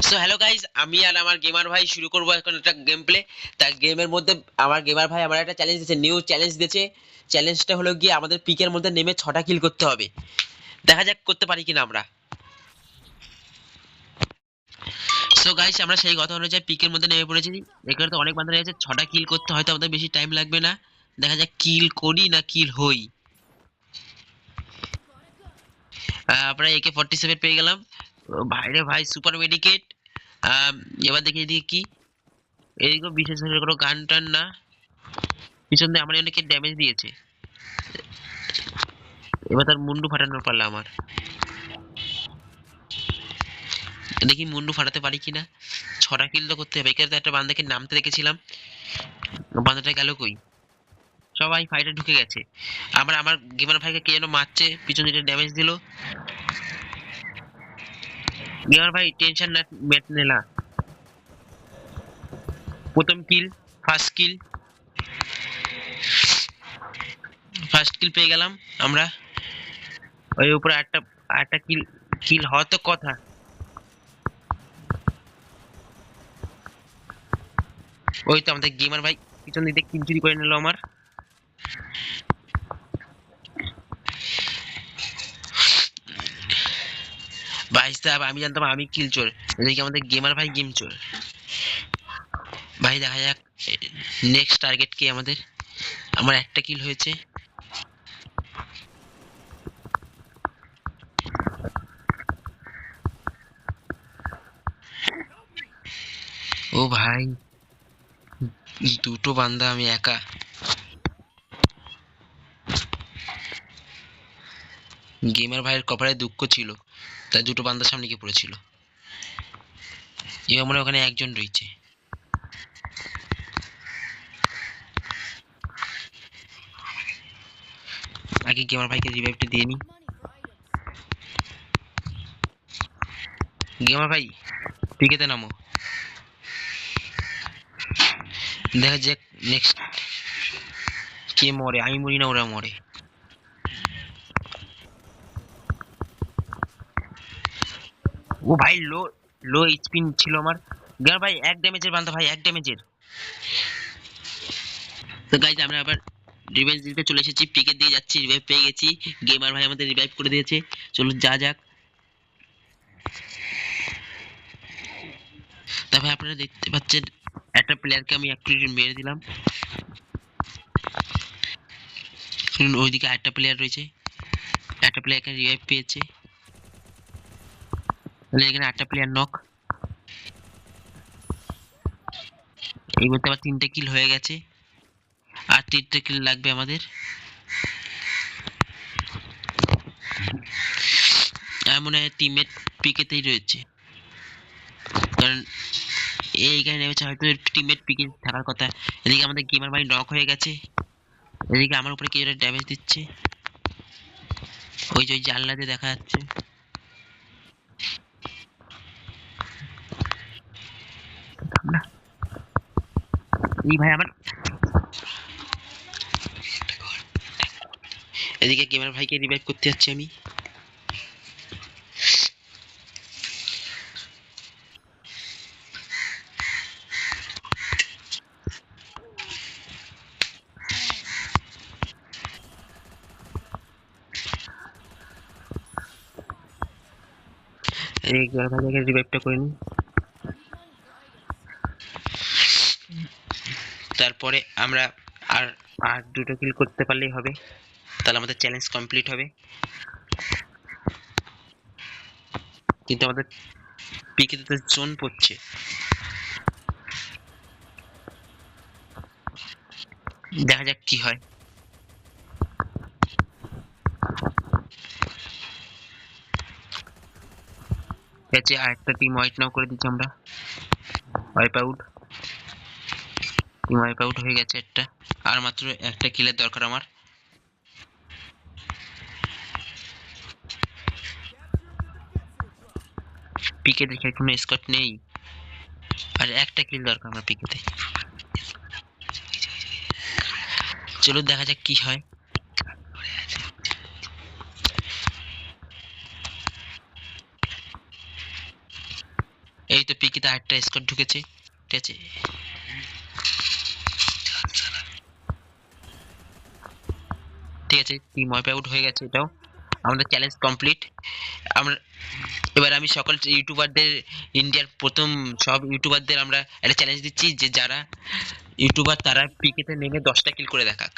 So hello guys, আমি আর আমার gamer ভাই শুরু করবো এখন একটা গেম প্লে। তা গেমের মধ্যে আমার গেমার ভাই আমার একটা চ্যালেঞ্জ দিয়েছে, নিউ চ্যালেঞ্জ দিয়েছে। চ্যালেঞ্জটা হলো গিয়ে আমাদের পিকের মধ্যে নেমে 6টা কিল করতে হবে। দেখা যাক করতে পারি কিনা আমরা। সো গাইস, আমরা সেই কথা অনুযায়ী পিকের মধ্যে নেমে পড়েছি। এখানে তো অনেক বান্ধব আছে, 6টা কিল করতে হয়তো আমাদের বেশি টাইম লাগবে না। দেখা যাক কিল করি না কিল হই। আমরা AK-47 পেয়ে গেলাম। ও ভাই রে ভাই, সুপার মেডিকেট। এবার দেখি এদিকে কি, এদিকেও বিশেষ কোনো গান টান না। পিছন দিয়ে আমার অনেকে ড্যামেজ দিয়েছে। এবার তার মুন্ডু ফাটানোর পারলা আমার। দেখি মুন্ডু ফাটাতে পারি কিনা। 6টা কিল তো করতে হবে। এখানে তো একটা বান্দাকে নামতে দেখেছিলাম, বান্দাটা গেল কই? সবাই ফাইটে ঢুকে গেছে। আমার গেমার ভাইকে কে যেন মারছে, পিছন দিকে ড্যামেজ দিল। গেমার ভাই টেনশন না, মেট নেলা। প্রথম কিল, ফার্স্ট কিল, ফার্স্ট কিল পেয়ে গেলাম আমরা। ওই উপরে একটা একটা কিল, কিল হওয়ার তো কথা। ওই তো আমাদের গেমার ভাই পিছন দিকে কিল চুরি করে নিল আমার। ভাই সাহেব, আমি জানতাম আমি কিল চোর, এদিকে আমাদের গেমার ভাই গেম চোর। ভাই দেখা যাক নেক্সট টার্গেট কি আমাদের। আমার একটা কিল হয়েছে। ও ভাই, দুটো বান্দা, আমি একা। গেমার ভাইয়ের কপালে দুঃখ ছিল, তাই দুটো বান্দার সামনে গিয়ে পড়েছিল। এবার মনে হয় ওখানে একজন রয়েছে। আগে গেমার ভাইকে রিভাইভটা দিয়ে নি। গেমার ভাই পিকেতে নামো, দেখা যাক নেক্সট কে মরে। আমি মরি না ওরা মরে। ও ভাই লো, লো স্পিন ছিল আমার। গেমার ভাই এক ড্যামেজের বান্দা, ভাই এক ড্যামেজের। তো গাইজ আমরা আবার রিভেঞ্জ দিতে চলে এসেছি, পিকে দিয়ে যাচ্ছি, রিভাইভ পেয়ে গেছি। গেমার ভাই আমাদের রিভাইভ করে দিয়েছে। চলুন যা যাক। তবে আপনারা দেখতে পাচ্ছেন একটা প্লেয়ারকে আমি একটু মেরে দিলাম। শুনুন ওইদিকে একটা প্লেয়ার রয়েছে, একটা প্লেয়ার এখানে রিভাইভ পেয়েছে। তাহলে এখানে একটা প্লেয়ার নক। এই বলতে আবার 3টে কিল হয়ে গেছে, আর 3টে কিল লাগবে আমাদের। আর মনে হয় টিমমেট পিকেতেই রয়েছে, কারণ এইখানে নেমেছে, হয়তো টিমমেট পিকে থাকার কথা। এদিকে আমাদের গেমার ভাই নক হয়ে গেছে। এদিকে আমার উপরে কেউ ড্যামেজ দিচ্ছে, ওই যে ওই জানলা দিয়ে দেখা যাচ্ছে। এই ভাই আমার, এদিকে গেমার ভাইকে রিভাইভ করতে যাচ্ছি আমি। এই গেমার ভাইকে রিভাইভটা করে নিই, তারপরে আমরা আর আর 2টো কিল করতে পারলেই হবে, তাহলে আমাদের চ্যালেঞ্জ কমপ্লিট হবে। কিন্তু আমাদের পিকেতে তো জোন পড়ছে, দেখা যাক কি হয়। ঠিক আছে, আরেকটা টিম হোয়াইট নাও করে দিচ্ছি আমরা। Wipe out, team wipe out হয়ে গেছে একটা। আর মাত্র একটা কিলের দরকার আমার। পিকে দেখে কোনো স্কট নেই, আর একটা কিল দরকার আমার পিকেতে। চলো দেখা যাক কি হয়। এই তো পিকিতে আরেকটা স্কোয়াড ঢুকেছে, ঠিক আছে। ঠিক আছে, টিম ওয়াইপ আউট হয়ে গেছে এটাও। আমাদের চ্যালেঞ্জ কমপ্লিট। আমরা এবার আমি সকল ইউটিউবারদের, ইন্ডিয়ার প্রথম সব ইউটিউবারদের আমরা একটা চ্যালেঞ্জ দিচ্ছি যে যারা ইউটিউবার তারা পিকেতে নেমে 10টা কিল করে দেখাক।